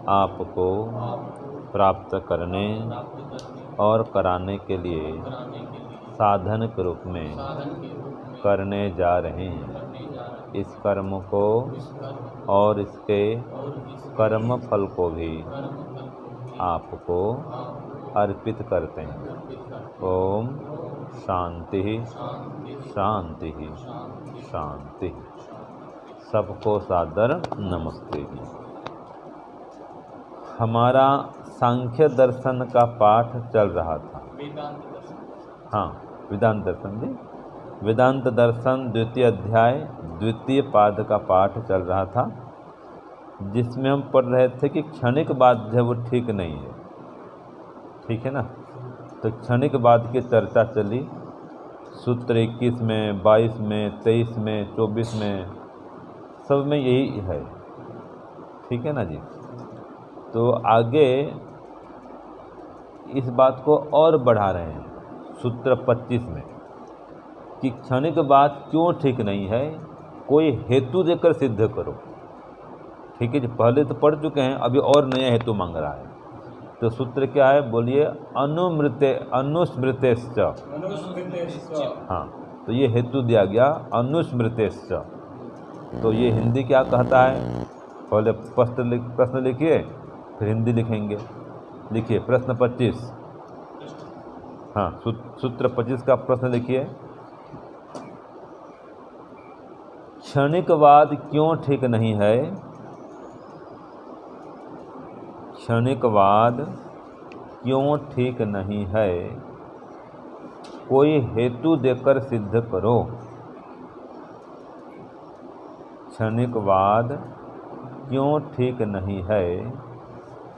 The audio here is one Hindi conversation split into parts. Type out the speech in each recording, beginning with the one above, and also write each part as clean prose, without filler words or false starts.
आपको प्राप्त करने और कराने के लिए साधन के रूप में करने जा रहे हैं। इस कर्म को और इसके कर्म फल को भी आपको अर्पित करते हैं। ओम शांति शांति शांति। सबको सादर नमस्ते। हमारा सांख्य दर्शन का पाठ चल रहा था। हाँ, वेदांत दर्शन जी, वेदांत दर्शन द्वितीय अध्याय द्वितीय पाद का पाठ चल रहा था, जिसमें हम पढ़ रहे थे कि क्षणिक बाद जो वो ठीक नहीं है। ठीक है ना। तो क्षणिक बाद की चर्चा चली। सूत्र 21 में, 22 में, 23 में, 24 में, सब में यही है। ठीक है ना जी। तो आगे इस बात को और बढ़ा रहे हैं सूत्र 25 में कि क्षणिक बात क्यों ठीक नहीं है, कोई हेतु देकर सिद्ध करो। ठीक है जी। पहले तो पढ़ चुके हैं, अभी और नया हेतु मांग रहा है। तो सूत्र क्या है बोलिए? अनुस्मृतेश्च। हाँ, तो ये हेतु दिया गया अनुस्मृतेश्च। तो ये हिंदी क्या कहता है? पहले प्रश्न लिखिए, फिर हिंदी लिखेंगे। लिखिए प्रश्न 25। हाँ, सूत्र 25 का प्रश्न लिखिए। क्षणिकवाद क्यों ठीक नहीं है? क्षणिकवाद क्यों ठीक नहीं है, कोई हेतु देकर सिद्ध करो। क्षणिकवाद क्यों ठीक नहीं है,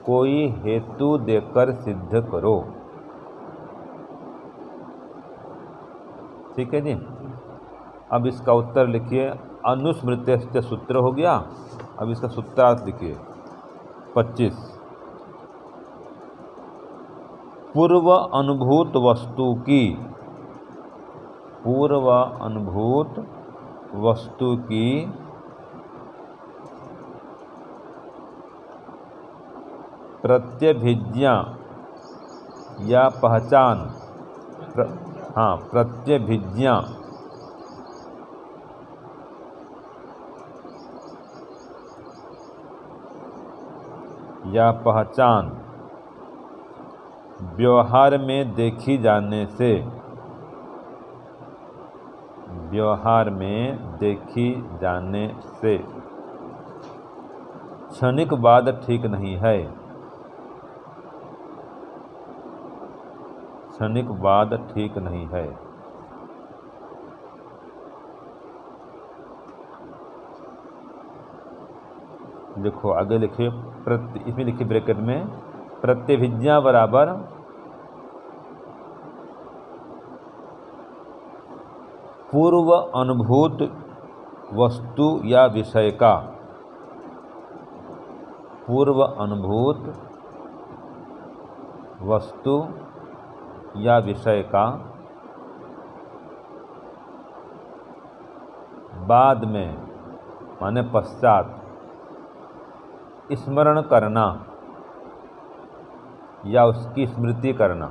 कोई हेतु देकर सिद्ध करो। ठीक है जी। अब इसका उत्तर लिखिए। अनुस्मृत्य सूत्र हो गया। अब इसका सूत्रार्थ लिखिए 25। पूर्व अनुभूत वस्तु की, पूर्व अनुभूत वस्तु की प्रत्यभिज्ञा या पहचान, प्रत्यभिज्ञा या पहचान व्यवहार में देखी जाने से, व्यवहार में देखी जाने से क्षणिकवाद ठीक नहीं है। क्षणिकवाद ठीक नहीं है। देखो आगे लिखिए, इसमें लिखिए ब्रैकेट में, प्रत्यभिज्ञा बराबर पूर्व अनुभूत वस्तु या विषय का, पूर्व अनुभूत वस्तु या विषय का बाद में माने पश्चात स्मरण करना या उसकी स्मृति करना,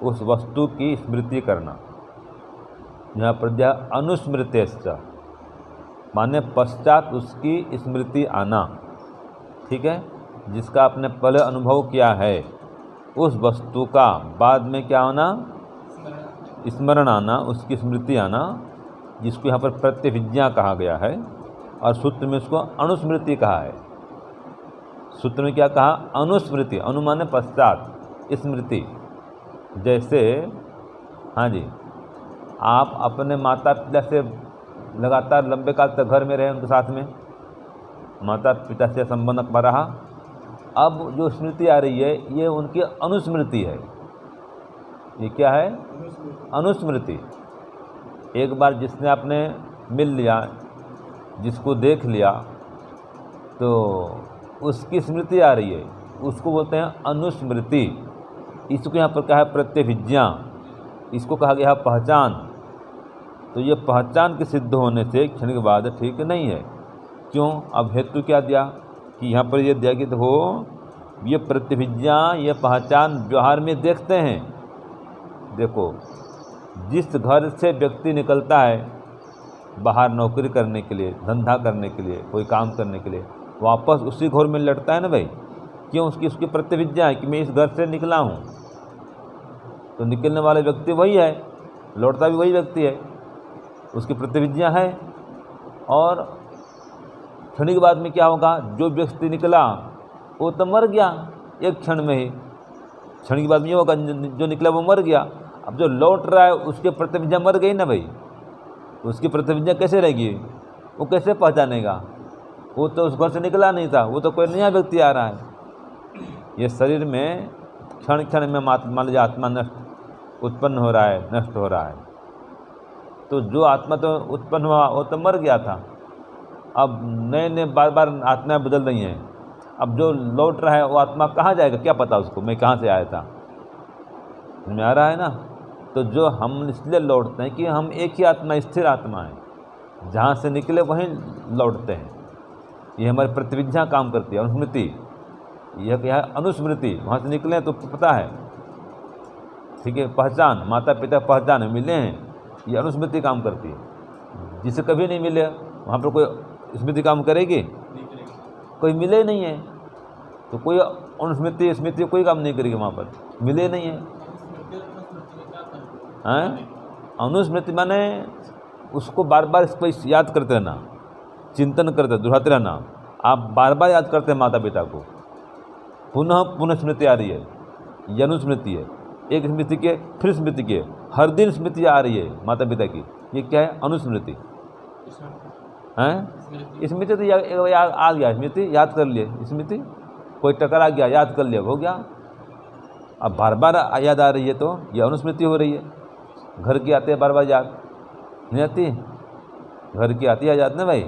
उस वस्तु की स्मृति करना। यहाँ पर दिया अनुस्मृतेश्च, माने पश्चात उसकी स्मृति आना। ठीक है। जिसका आपने पहले अनुभव किया है उस वस्तु का बाद में क्या होना? स्मरण आना, उसकी स्मृति आना, जिसको यहाँ पर प्रत्यभिज्ञा कहा गया है। और सूत्र में उसको अनुस्मृति कहा है। सूत्र में क्या कहा? अनुस्मृति। अनु माने पश्चात, स्मृति। जैसे हाँ जी, आप अपने माता पिता से लगातार लंबे काल तक घर में रहे, उनके साथ में माता पिता से संबंध बना रहा। अब जो स्मृति आ रही है ये उनकी अनुस्मृति है। ये क्या है? अनुस्मृति। एक बार जिसने आपने मिल लिया, जिसको देख लिया, तो उसकी स्मृति आ रही है, उसको बोलते हैं अनुस्मृति। इसको यहाँ पर कहा है प्रत्यभिज्ञा, इसको कहा गया है पहचान। तो ये पहचान के सिद्ध होने से क्षणिकवाद ठीक नहीं है। क्यों? अब हेतु क्या दिया कि यहाँ पर ये दिया कि हो ये प्रतिभिज्ञा, ये पहचान व्यवहार में देखते हैं। देखो, जिस घर से व्यक्ति निकलता है बाहर नौकरी करने के लिए, धंधा करने के लिए, कोई काम करने के लिए, वापस उसी घर में लौटता है ना भाई। क्यों? उसकी प्रतिभिज्ञा है कि मैं इस घर से निकला हूँ। तो निकलने वाले व्यक्ति वही है, लौटता भी वही व्यक्ति है, उसकी प्रतिभिज्ञा है। और क्षणिक बाद में क्या होगा? जो व्यक्ति निकला वो तो मर गया एक क्षण में ही। क्षणिक बाद में ये होगा, जो निकला वो मर गया। अब जो लौट रहा है उसकी प्रतिभिज्ञा मर गई ना भाई। उसकी प्रतिभिज्ञा कैसे रहेगी? वो कैसे पहचानेगा? वो तो उस घर से निकला नहीं था, वो तो कोई नया व्यक्ति आ रहा है। ये शरीर में क्षण क्षण में मान लीजिए आत्मा नष्ट उत्पन्न हो रहा है, नष्ट हो रहा है। तो जो आत्मा तो उत्पन्न हुआ वो तो मर गया था। अब नए नए बार बार आत्माएं बदल रही हैं। अब जो लौट रहा है वो आत्मा कहाँ जाएगा? क्या पता उसको मैं कहाँ से आया था। समझ में आ रहा है ना? तो जो हम इसलिए लौटते हैं कि हम एक ही आत्मा, स्थिर आत्मा है, जहाँ से निकले वहीं लौटते हैं। ये हमारी प्रतिविज्ञा काम करती है, अनुस्मृति। यह क्या है? अनुस्मृति। वहाँ से निकले हैं तो पता है, ठीक है। पहचान, माता पिता पहचान मिले हैं, ये अनुस्मृति काम करती है। जिसे कभी नहीं मिले वहाँ पर कोई स्मृति काम करेगी? कोई मिले नहीं है तो कोई अनुस्मृति स्मृति कोई काम नहीं करेगी वहाँ पर, मिले नहीं है। अनुस्मृति माने उसको बार बार इसको याद करते रहना, चिंतन करते, दोहराते रहना। आप बार बार याद करते हैं माता पिता को, पुनः पुनः स्मृति आ रही है, ये अनुस्मृति है। एक स्मृति के फिर स्मृति के, हर दिन स्मृति आ रही है माता पिता की, ये क्या है? अनुस्मृति हैं। स्मृति तो याद आ गया, स्मृति याद कर लिए, स्मृति कोई टकरा गया याद कर लिया, हो गया। अब बार बार याद आ रही है तो यह अनुस्मृति हो रही है। घर की आती है बार बार याद नहीं आती? घर की आती है याद ना भाई?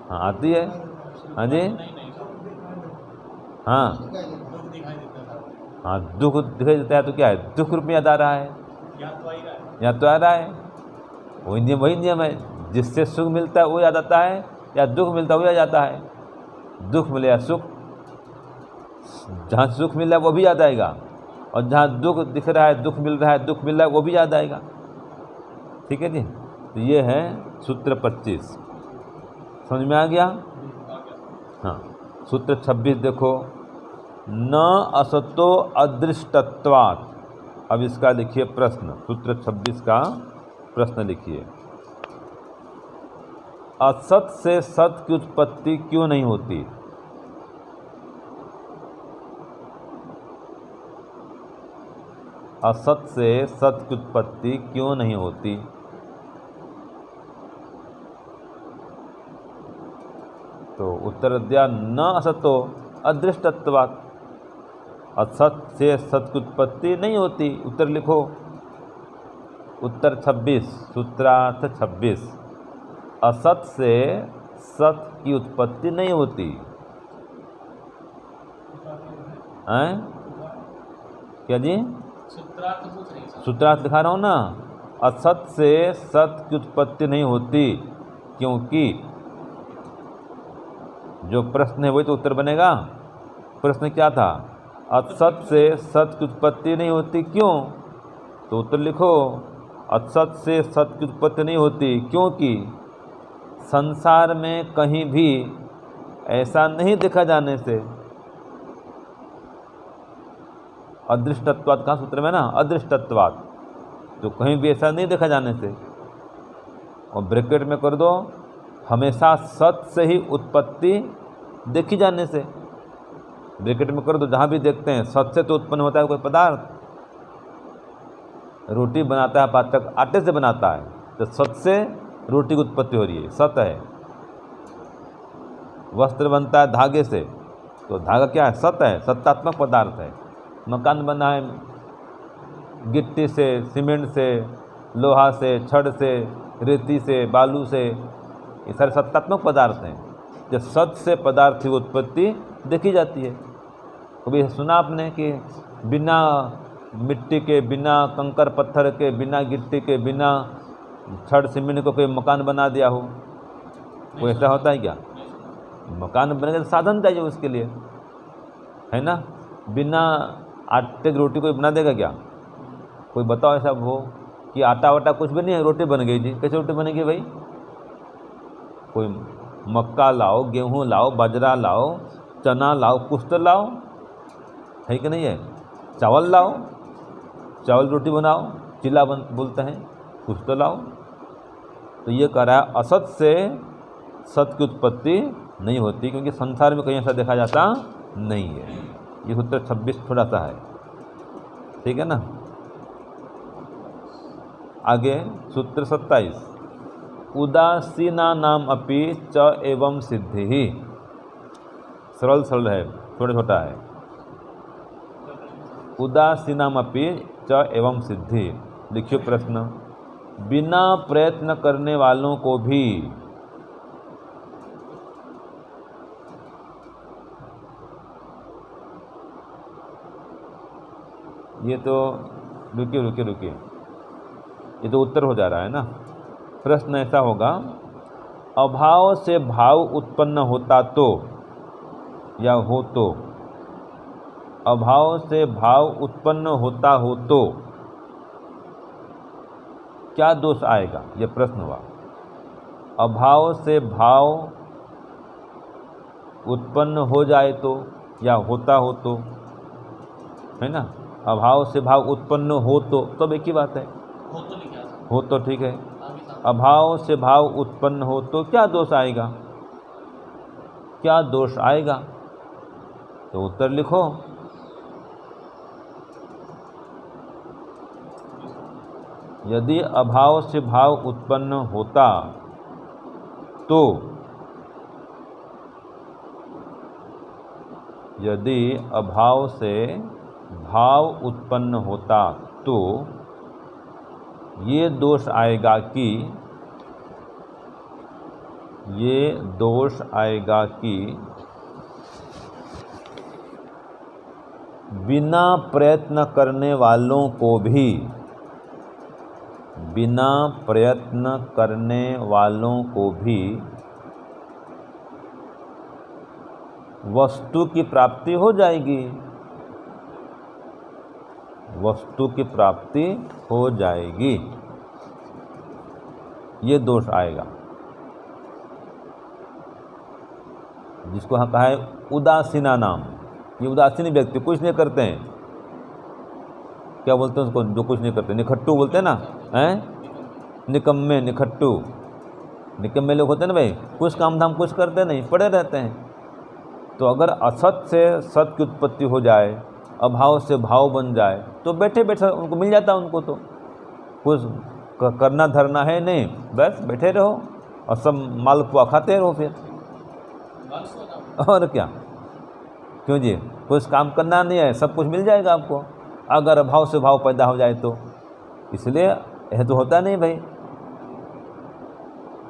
हाँ आती है। हाँ जी, हाँ हाँ, दुख दिखाई देता है तो क्या है? दुख रूप में याद आ रहा है, याद तो आ रहा है। वही नियम है, जिससे सुख मिलता है वो याद आता है, या दुख मिलता है वो याद आता है। दुख मिले या सुख, जहाँ सुख मिल रहा है वो भी याद आएगा, और जहाँ दुख दिख रहा है, दुख मिल रहा है, दुख मिल रहा है, वो भी याद आएगा। ठीक है जी। तो ये है सूत्र 25, समझ में आ गया? हाँ। सूत्र 26 देखो, न असतो अदृष्टत्वात्। अब इसका लिखिए प्रश्न, सूत्र 26 का प्रश्न लिखिए। असत से सत की उत्पत्ति क्यों नहीं होती? असत से सत की उत्पत्ति क्यों नहीं होती? तो उत्तर दिया, न असतो अदृष्टत्वात्। असत से सत की उत्पत्ति नहीं होती। उत्तर लिखो, उत्तर 26, सूत्रार्थ 26। असत से सत की उत्पत्ति नहीं होती। हैं? क्या जी? सूत्रार्थ दिखा रहा हूँ ना। असत से सत की उत्पत्ति नहीं होती क्योंकि, जो प्रश्न है वही तो उत्तर बनेगा। प्रश्न क्या था? असत से सत की उत्पत्ति नहीं होती क्यों? तो उत्तर लिखो, असत से सत की उत्पत्ति नहीं होती क्योंकि संसार में कहीं भी ऐसा नहीं देखा जाने से। अदृष्टत्वात् का सूत्र में ना, अदृष्टत्वात्, तो कहीं भी ऐसा नहीं देखा जाने से। और ब्रैकेट में कर दो, हमेशा सत से ही उत्पत्ति देखी जाने से। ब्रैकेट में कर दो, जहाँ भी देखते हैं सत से तो उत्पन्न होता है कोई पदार्थ। रोटी बनाता है पाचक आटे से बनाता है, तो सत से रोटी की उत्पत्ति हो रही है, सत है। वस्त्र बनता है धागे से, तो धागा क्या है? सत है, सत्तात्मक पदार्थ है। मकान बना है गिट्टी से, सीमेंट से, लोहा से, छड़ से, रेती से, बालू से, ये सारे सत्तात्मक पदार्थ हैं। जो सत से पदार्थ की उत्पत्ति देखी जाती है। कभी सुना आपने कि बिना मिट्टी के, बिना कंकर पत्थर के, बिना गिट्टी के, बिना छड़ सीमेंट को कोई मकान बना दिया हो? कोई ऐसा होता है क्या? मकान बनेगा तो साधन चाहिए उसके लिए, है ना। बिना आटे की रोटी कोई बना देगा क्या? कोई बताओ ऐसा हो कि आटा वाटा कुछ भी नहीं है, रोटी बन गई जी, कैसे रोटी बनेगी भाई? कोई मक्का लाओ, गेहूँ लाओ, बाजरा लाओ, चना लाओ, कुछ तो लाओ, है कि नहीं है? चावल लाओ, चावल रोटी बनाओ, चिल्ला बोलते हैं, कुछ तो लाओ। तो ये कह रहा है असत से सत की उत्पत्ति नहीं होती, क्योंकि संसार में कहीं ऐसा देखा जाता नहीं है। ये सूत्र 26 थोड़ा सा है, ठीक है ना। आगे सूत्र 27, उदासीना नाम अपि च एवं सिद्धि ही। सरल सरल है, छोटा छोटा है। उदासीनाम अपि च एवं सिद्धि। लिखिए प्रश्न, बिना प्रयत्न करने वालों को भी ये तो रुकिए, ये तो उत्तर हो जा रहा है ना। प्रश्न ऐसा होगा, अभाव से भाव उत्पन्न होता तो, या हो तो, अभाव से भाव उत्पन्न होता हो तो क्या दोष आएगा? यह प्रश्न हुआ। अभाव से भाव उत्पन्न हो जाए तो, या होता हो तो, है ना। अभाव से भाव उत्पन्न हो तो तब एक ही बात है, हो तो ठीक है। अभाव से भाव उत्पन्न हो तो क्या दोष आएगा? क्या दोष आएगा? तो उत्तर लिखो। यदि अभाव से भाव उत्पन्न होता तो, यदि अभाव से भाव उत्पन्न होता तो ये दोष आएगा कि, ये दोष आएगा कि बिना प्रयत्न करने वालों को भी, बिना प्रयत्न करने वालों को भी वस्तु की प्राप्ति हो जाएगी, वस्तु की प्राप्ति हो जाएगी, ये दोष आएगा। जिसको हम कहा है उदासीना नाम, ये उदासीन व्यक्ति कुछ नहीं करते हैं, क्या बोलते हैं उसको जो कुछ नहीं करते? निखट्टू बोलते हैं ना, हैं? निकम्मे, निखट्टू, निकम्मे लोग होते हैं ना भाई, कुछ काम धाम कुछ करते नहीं, पड़े रहते हैं। तो अगर असत से सत की उत्पत्ति हो जाए, अभाव से भाव बन जाए, तो बैठे बैठे उनको मिल जाता है, उनको तो कुछ करना धरना है नहीं, बस बैठे रहो और सब मालपुआ खाते रहो फिर, और क्या। क्यों जी? कुछ काम करना नहीं है, सब कुछ मिल जाएगा आपको, अगर अभाव से भाव पैदा हो जाए तो। इसलिए यह तो होता नहीं भाई,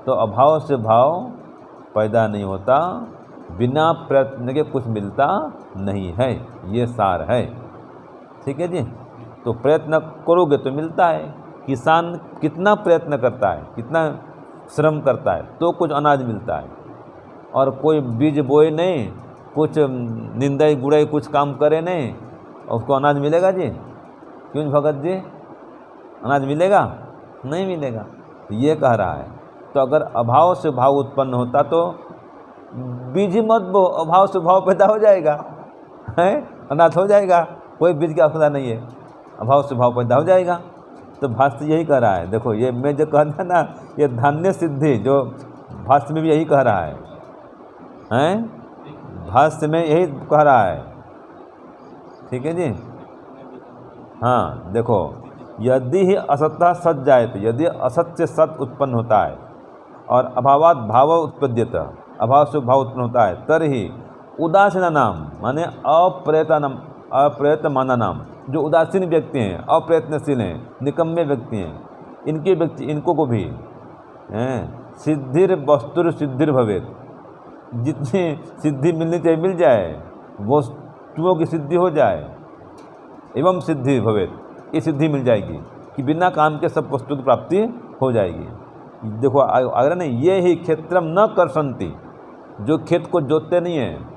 तो अभाव से भाव पैदा नहीं होता, बिना प्रयत्न के कुछ मिलता नहीं है, ये सार है, ठीक है जी। तो प्रयत्न करोगे तो मिलता है। किसान कितना प्रयत्न करता है, कितना श्रम करता है तो कुछ अनाज मिलता है, और कोई बीज बोए नहीं, कुछ निंदाई गुड़ाई कुछ काम करे नहीं, और उसको अनाज मिलेगा जी? क्यों भगत जी, अनाज मिलेगा? नहीं मिलेगा। तो ये कह रहा है, तो अगर अभाव से भाव उत्पन्न होता तो बीज मत बो, अभाव से भाव पैदा हो जाएगा, है अनाथ हो जाएगा, कोई बीज की आवश्यकता नहीं है, अभाव से भाव पैदा हो जाएगा। तो भाष्य यही कह रहा है। देखो ये मैं जो कहता ना, ये धान्य सिद्धि जो भाष्य में भी यही कह रहा है, हैं? भाष्य में यही कह रहा है, ठीक है जी। हाँ देखो, यदि ही असतः सत जाए, तो यदि असत से सत उत्पन्न होता है और अभावात भाव उत्पद्यत, अभाव से भाव उत्पन्न होता है, तरही उदासीन नाम माने अप्रयतमाना नाम, जो उदासीन व्यक्ति हैं, अप्रयत्नशील हैं, निकम्मे व्यक्ति हैं, इनको को भी सिद्धिर वस्तुर सिद्धिर भवेत, जितनी सिद्धि मिलनी चाहिए मिल जाए, वस्तुओं की सिद्धि हो जाए, एवं सिद्धि भवेत, ये सिद्धि मिल जाएगी कि बिना काम के सब वस्तु की प्राप्ति हो जाएगी। देखो अगर नहीं, ये ही क्षेत्रम न कर्षन्ति, जो खेत को जोतते नहीं हैं,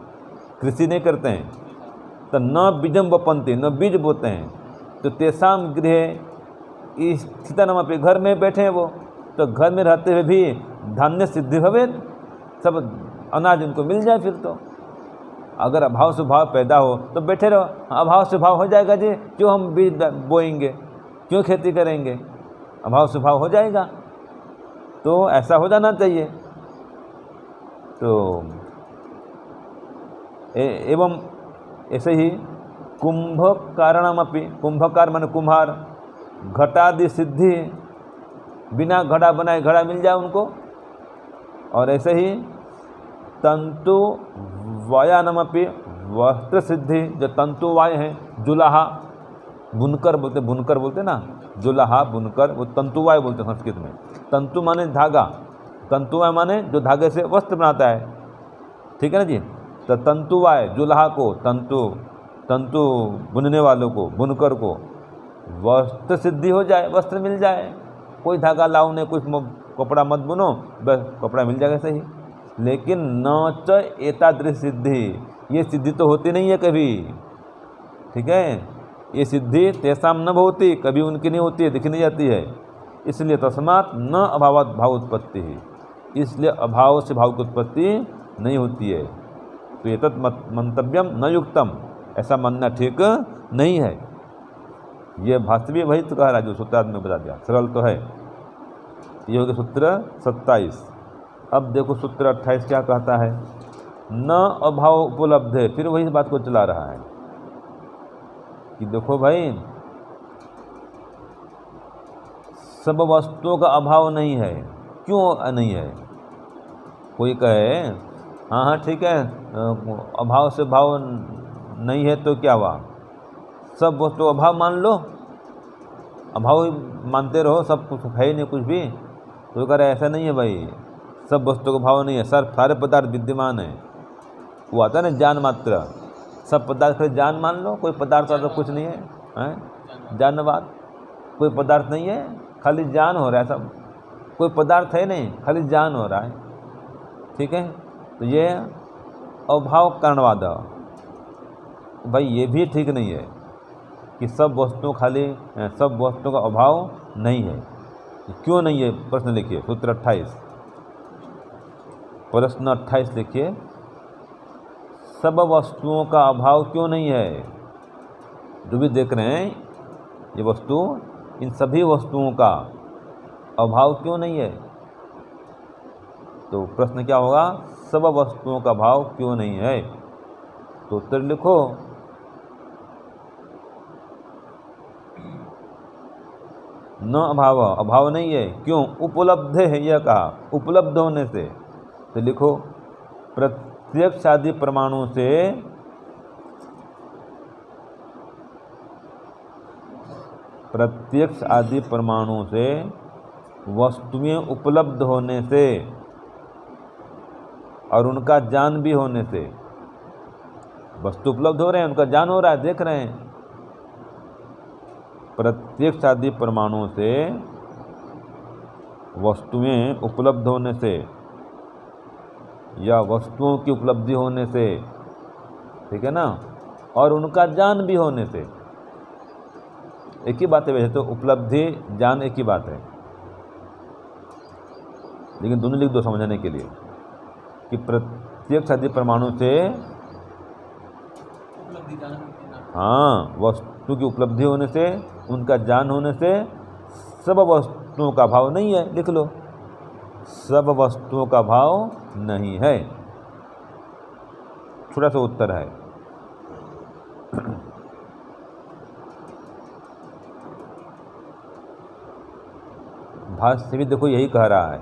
कृषि नहीं करते हैं, तो न बीजम बपन्ति, न बीज बोते हैं, तो तेसाम गृह स्थितमपि, घर में बैठे हैं वो, तो घर में रहते हुए भी धान्य सिद्धि भवेत्, सब अनाज उनको मिल जाए। फिर तो अगर अभाव स्वभाव पैदा हो तो बैठे रहो, अभाव स्वभाव हो जाएगा जी, क्यों हम बीज बोएंगे, क्यों खेती करेंगे, अभाव स्वभाव हो जाएगा। तो ऐसा हो जाना चाहिए। तो एवं ऐसे ही कुंभकारणमपि, कुंभकार माने कुम्हार, घटादि सिद्धि, बिना घड़ा बनाए घड़ा मिल जाए उनको। और ऐसे ही तंतु वायानमपि, वस्त्र सिद्धि, जो तंतु वाय हैं, जुलाहा, बुनकर बोलते, बुनकर बोलते ना, जुलाहा बुनकर, वो तंतु वाय बोलते हैं संस्कृत में। तंतु माने धागा, तंतु वाय माने जो धागे से वस्त्र बनाता है, ठीक है ना जी। तो तंतु वाय, जुलाहा को, तंतु बुनने वालों को, बुनकर को वस्त्र सिद्धि हो जाए, वस्त्र मिल जाए। कोई धागा लाओ नहीं, कुछ कपड़ा मत बुनो, बस कपड़ा मिल जाएगा सही। लेकिन न च एतादृश सिद्धि, ये सिद्धि तो होती नहीं है कभी, ठीक है। ये सिद्धि तेसाम न भवति, कभी उनकी नहीं होती है, दिख नहीं जाती है। इसलिए तस्मात् न अभावात् भाव उत्पत्ति है, इसलिए अभाव से भाव की उत्पत्ति नहीं होती है। तो ये तत् मंतव्यम न युक्तम, ऐसा मानना ठीक नहीं है। ये भाष्य भी वही तो कह रहा है जो सूत्रार्थ में बता दिया, सरल तो है। ये हो गया सूत्र 27। अब देखो सूत्र 28 क्या कहता है, न अभाव उपलब्ध है, फिर वही बात को चला रहा है कि देखो भाई, सब वस्तुओं का अभाव नहीं है। क्यों नहीं है? कोई कहे हाँ ठीक है, अभाव से भाव नहीं है तो क्या हुआ, सब वस्तु अभाव मान लो, अभाव ही मानते रहो, सब कुछ है ही नहीं कुछ भी। तो कह रहे ऐसा नहीं है भाई, सब वस्तु का भाव नहीं है, सारे पदार्थ विद्यमान है। वो आता है ना जान मात्र, सब पदार्थ का जान मान लो, कोई पदार्थ का तो कुछ नहीं है, हैं? जानवाद, कोई पदार्थ नहीं है, खाली जान हो रहा है सब, कोई पदार्थ है नहीं, खाली जान हो रहा है, ठीक है। तो ये अभाव कारणवाद, भाई ये भी ठीक नहीं है कि सब वस्तुओं सब वस्तुओं का अभाव नहीं है। क्यों नहीं है, प्रश्न लिखिए, सूत्र 28, प्रश्न 28 लिखिए, सब वस्तुओं का अभाव क्यों नहीं है? जो भी देख रहे हैं ये वस्तु, इन सभी वस्तुओं का अभाव क्यों नहीं है? तो प्रश्न क्या होगा, सब वस्तुओं का भाव क्यों नहीं है? तो उत्तर लिखो, न अभाव, अभाव नहीं है। क्यों? उपलब्ध है, यह कहा, उपलब्ध होने से। तो लिखो, प्रत्यक्ष आदि प्रमाणों से, प्रत्यक्ष आदि प्रमाणों से वस्तुएं उपलब्ध होने से और उनका ज्ञान भी होने से, वस्तु उपलब्ध हो रहे हैं, उनका ज्ञान हो रहा है, देख रहे हैं। प्रत्यक्ष आदि प्रमाणों से वस्तुएं उपलब्ध होने से या वस्तुओं की उपलब्धि होने से, ठीक है ना, और उनका ज्ञान भी होने से, एक ही बात है। वैसे तो उपलब्धि ज्ञान एक ही बात है, लेकिन दोनों लिख दो समझने के लिए कि प्रत्यक्ष आदि प्रमाणों से, हाँ, वस्तु की उपलब्धि होने से, उनका ज्ञान होने से सब वस्तुओं का भाव नहीं है। लिख लो, सब वस्तुओं का भाव नहीं है। छोटा सा उत्तर है। भाष्य भी देखो यही कह रहा है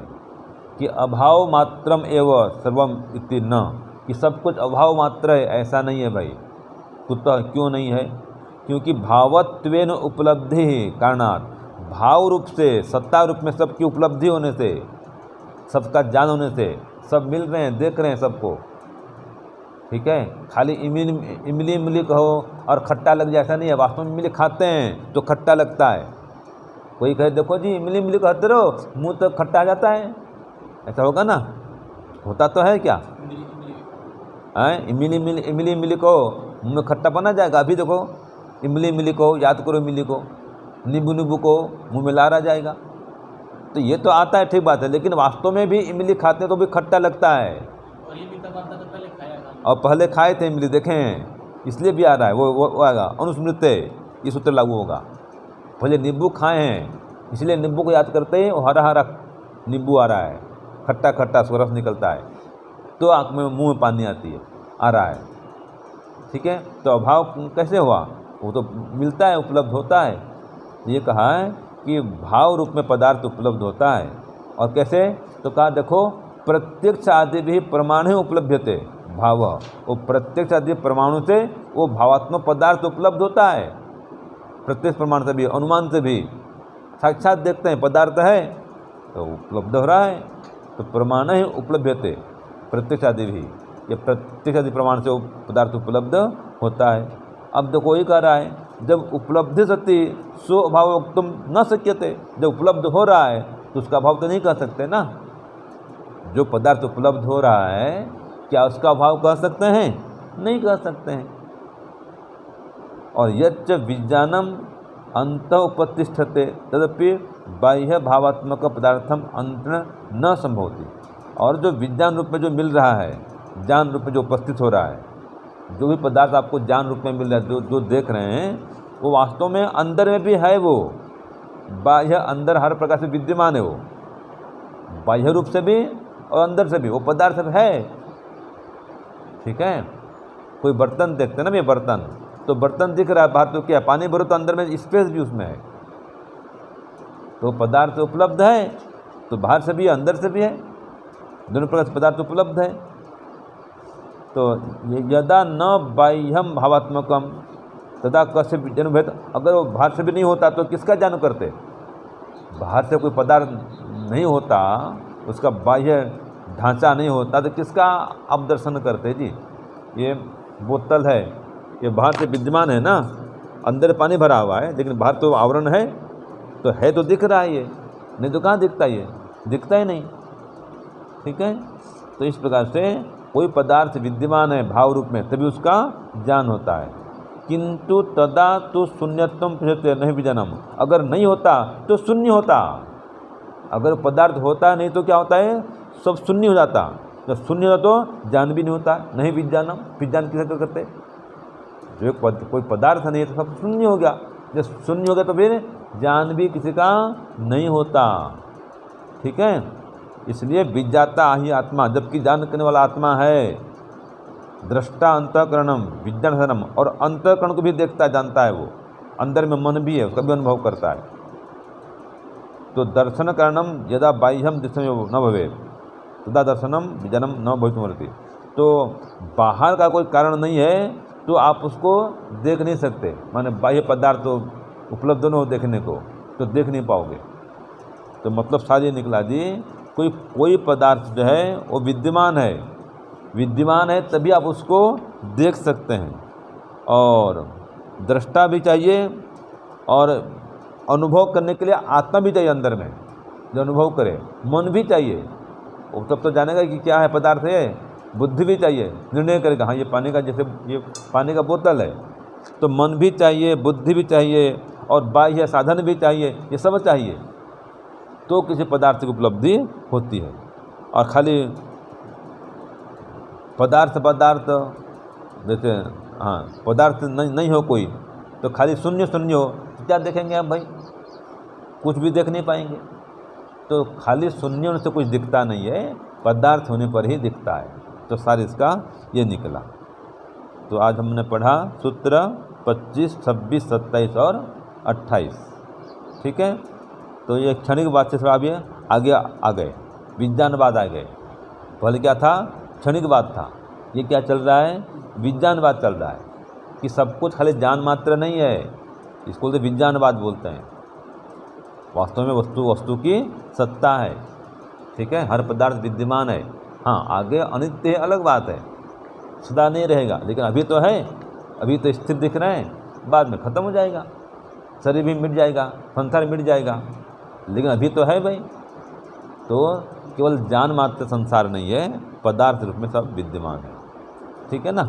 कि अभाव मात्रम एव सर्वम इति न, कि सब कुछ अभाव मात्र है, ऐसा नहीं है भाई। कुतः, क्यों नहीं है? क्योंकि भावत्वेन उपलब्धि कारणात्, भाव रूप से, सत्ता रूप में सबकी उपलब्धि होने से, सबका ज्ञान होने से, सब मिल रहे हैं, देख रहे हैं सबको, ठीक है। खाली इमली इमली कहो और खट्टा लग जाए, ऐसा नहीं है। वास्तव में इमली खाते हैं तो खट्टा लगता है। कोई कहे देखो जी इमली इमली खाते रहो, मुंह तो खट्टा आ जाता है, ऐसा होगा ना? होता तो है क्या? हैं, इमली इमली इमली इमली को मुँह में खट्टा बना जाएगा। अभी देखो इमली इमली को याद करो, इमली को, नींबू नींबू को मुँह में लारा जाएगा। तो ये तो आता है, ठीक बात है, लेकिन वास्तव में भी इमली खाते हैं तो भी खट्टा लगता है। और ये भी तब आता तो पहले खाया था, और पहले खाए थे इमली, देखें, इसलिए भी आ रहा है, वो आएगा अनुस्मृत्य, ये सूत्र लागू होगा। पहले नींबू खाए हैं इसलिए नींबू को याद करते हैं, और हरा हरा नींबू आ रहा है, खट्टा खट्टा रस निकलता है, तो आँख में मुँह में पानी आती है, आ रहा है। ठीक है, तो अभाव कैसे हुआ? वो तो मिलता है, उपलब्ध होता है। ये कहा है कि भाव रूप में पदार्थ उपलब्ध होता है। और कैसे? तो कहा देखो, प्रत्यक्ष आदि भी प्रमाण ही उपलभ्यते भाव, वो प्रत्यक्ष आदि परमाणु से वो भावात्मक पदार्थ उपलब्ध होता है। प्रत्यक्ष प्रमाण से भी, अनुमान से भी, साक्षात देखते हैं पदार्थ है तो उपलब्ध हो रहा है, तो प्रमाण ही उपलभ्यते प्रत्यक्ष आदि भी, ये प्रत्यक्ष आदि प्रमाण से वो पदार्थ उपलब्ध होता है। अब देखो ये कह रहा है, जब उपलब्धि सती सो अभाव तुम न शक्यते, जब उपलब्ध हो रहा है तो उसका अभाव तो नहीं कह सकते ना। जो पदार्थ उपलब्ध हो रहा है क्या उसका अभाव कह सकते हैं? नहीं कह सकते हैं। और यच्च विज्ञानम अंत उपतिष्ठते तदपि बाह्य भावात्मक पदार्थम अंतरण न संभवती। और जो विज्ञान रूप में जो मिल रहा है, ज्ञान रूप में जो उपस्थित हो रहा है, जो भी पदार्थ आपको ज्ञान रूप में मिल रहा है, जो देख रहे हैं, वो वास्तव में अंदर में भी है। वो बाह्य अंदर हर प्रकार से विद्यमान है, वो बाह्य रूप से भी और अंदर से भी वो पदार्थ है। ठीक है, कोई बर्तन देखते हैं ना, ये बर्तन, तो बर्तन दिख रहा है बाहर, तो क्या पानी भरो तो अंदर में स्पेस भी उसमें है, तो पदार्थ उपलब्ध है, तो बाहर से भी है अंदर से भी है, दोनों प्रकार से पदार्थ उपलब्ध है। तो यदा न बाह्यम भावात्मकम तदा कस्य जन्मभेद, अगर वो बाहर से भी नहीं होता तो किसका ज्ञान करते? बाहर से कोई पदार्थ नहीं होता, उसका बाह्य ढांचा नहीं होता, तो किसका आप दर्शन करते जी? ये बोतल है, ये बाहर से विद्यमान है ना, अंदर पानी भरा हुआ है, लेकिन बाहर तो आवरण है, तो है तो दिख रहा है, ये नहीं तो कहाँ दिखता, ये दिखता ही नहीं। ठीक है, तो इस प्रकार से कोई पदार्थ विद्यमान है भाव रूप में तभी उसका ज्ञान होता है। किंतु तदा तो शून्यत्वम प्रचते नहीं विज्ञानम, अगर नहीं होता तो शून्य होता। अगर पदार्थ होता नहीं तो क्या होता है? सब शून्य हो जाता। जब शून्य होता तो ज्ञान भी नहीं होता, नहीं विज्ञानम, विज्ञान किसे करते? जो कोई पदार्थ नहीं है तो सब शून्य हो गया, जब शून्य हो गया तो फिर ज्ञान भी किसी का नहीं होता। ठीक है, इसलिए विज्ञाता ही आत्मा, जबकि ज्ञान करने वाला आत्मा है। दृष्टा अंतःकरणम विज्ञानम, और अंतःकरण को भी देखता जानता है, वो अंदर में मन भी है, उसका भी अनुभव करता है। तो दर्शन कारणम यदा बाह्यम दृश्यम न भवे तदा दर्शनम विज्ञानम न भवितुमर्हति। तो बाहर का कोई कारण नहीं है तो आप उसको देख नहीं सकते, माने बाह्य पदार्थ तो उपलब्ध न हो देखने को, तो देख नहीं पाओगे। तो मतलब सारी निकला जी, कोई पदार्थ जो है वो विद्यमान है तभी आप उसको देख सकते हैं। और दृष्टा भी चाहिए और अनुभव करने के लिए आत्मा भी चाहिए अंदर में, जो अनुभव करे। मन भी चाहिए, वो तब तो जानेगा कि क्या है पदार्थ है। बुद्धि भी चाहिए, निर्णय करेगा, हाँ ये पानी का, जैसे ये पानी का बोतल है, तो मन भी चाहिए, बुद्धि भी चाहिए, और बाह्य साधन भी चाहिए, ये सब चाहिए तो किसी पदार्थ की उपलब्धि होती है। और खाली पदार्थ जैसे हाँ पदार्थ नहीं हो कोई, तो खाली शून्य हो, तो क्या देखेंगे आप भाई? कुछ भी देख नहीं पाएंगे। तो खाली शून्य होने से कुछ दिखता नहीं है, पदार्थ होने पर ही दिखता है। तो सारे इसका ये निकला। तो आज हमने पढ़ा सूत्र 25, 26, 27 और 28। ठीक है, तो ये क्षणिक बात से आगे आ गए, विज्ञानवाद आ गए। पहले क्या था? क्षणिक बात था। ये क्या चल रहा है? विज्ञानवाद चल रहा है, कि सब कुछ खाली ज्ञान मात्र नहीं है, इसको तो विज्ञानवाद बोलते हैं। वास्तव में वस्तु की सत्ता है। ठीक है, हर पदार्थ विद्यमान है। हाँ, आगे अनित्य है, अलग बात है, सदा नहीं रहेगा, लेकिन अभी तो है, अभी तो स्थिर दिख रहे हैं, बाद में ख़त्म हो जाएगा, शरीर भी मिट जाएगा, संसार मिट जाएगा, लेकिन अभी तो है भाई। तो केवल ज्ञान मात्र संसार नहीं है, पदार्थ रूप में सब विद्यमान है। ठीक है ना।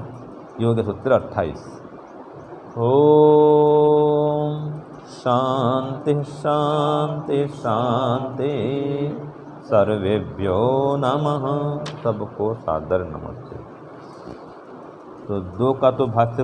ये हो गया सूत्र 28। ओम शांति शांति शांति। सर्वेभ्यो नमः। सबको सादर नमस्ते। तो 2 का तो भाष्य